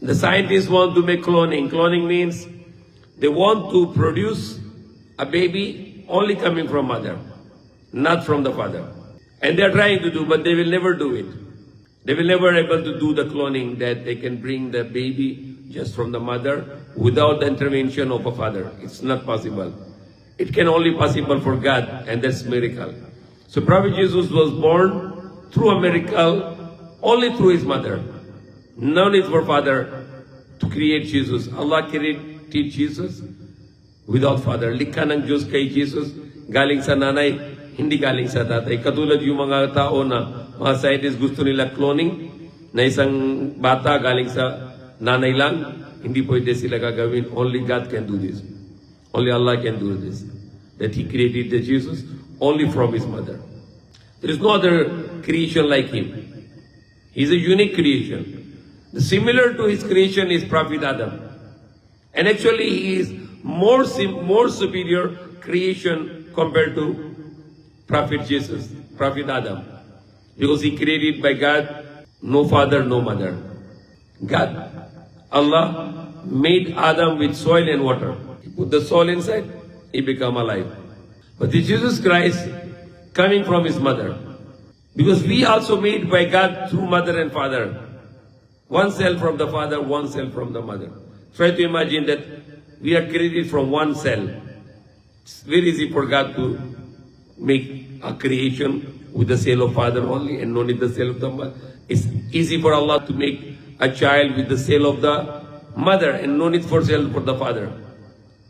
The scientists want to make cloning. Cloning means they want to produce a baby only coming from mother, not from the father. And they're trying to do, but they will never do it. They will never able to do the cloning that they can bring the baby just from the mother without the intervention of a father. It's not possible. It can only possible for God, and that's miracle. So Prophet Jesus was born through a miracle only through his mother. No need for father to create Jesus. Allah created Jesus without father. Likha ng Diyos kay Jesus, galing sa nanay, hindi galing sa tatay. Katulad yung mga tao na mga scientists gusto nila cloning, na isang bata galing sa nanay lang, hindi pwede sila gagawin. Only God can do this. Only Allah can do this. That He created the Jesus only from His mother. There is no other creation like Him. He's a unique creation. Similar to His creation is Prophet Adam. And actually He is more superior creation compared to Prophet Jesus, Prophet Adam. Because he created by God, no father, no mother. God, Allah, made Adam with soil and water. He put the soil inside, he became alive. But the Jesus Christ coming from his mother. Because we also made by God through mother and father. One cell from the father, one cell from the mother. Try to imagine that we are created from one cell. It's very easy for God to make a creation with the cell of father only and no need the cell of the mother. It's easy for Allah to make a child with the cell of the mother and no need for cell for the father.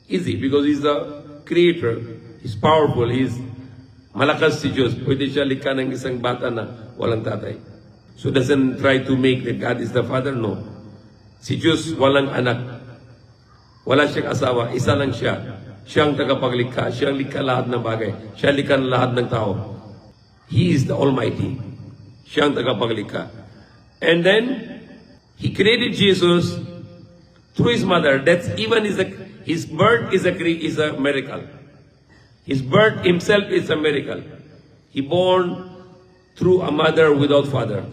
Easy, because He's the creator. He's powerful. He's malakas si Diyos. Pwede siya likha ng isang bata na walang tatay. So doesn't try to make that God is the father, no. Si Diyos walang anak. Wala siyang asawa, isa lang siya. Siyang tagapaglikha, siyang likha lahat ng bagay. Siya likha lahat ng tao. He is the Almighty. Siyang tagapaglikha. And then, He created Jesus through His mother. That's even His birth is a miracle. His birth Himself is a miracle. He born through a mother without father.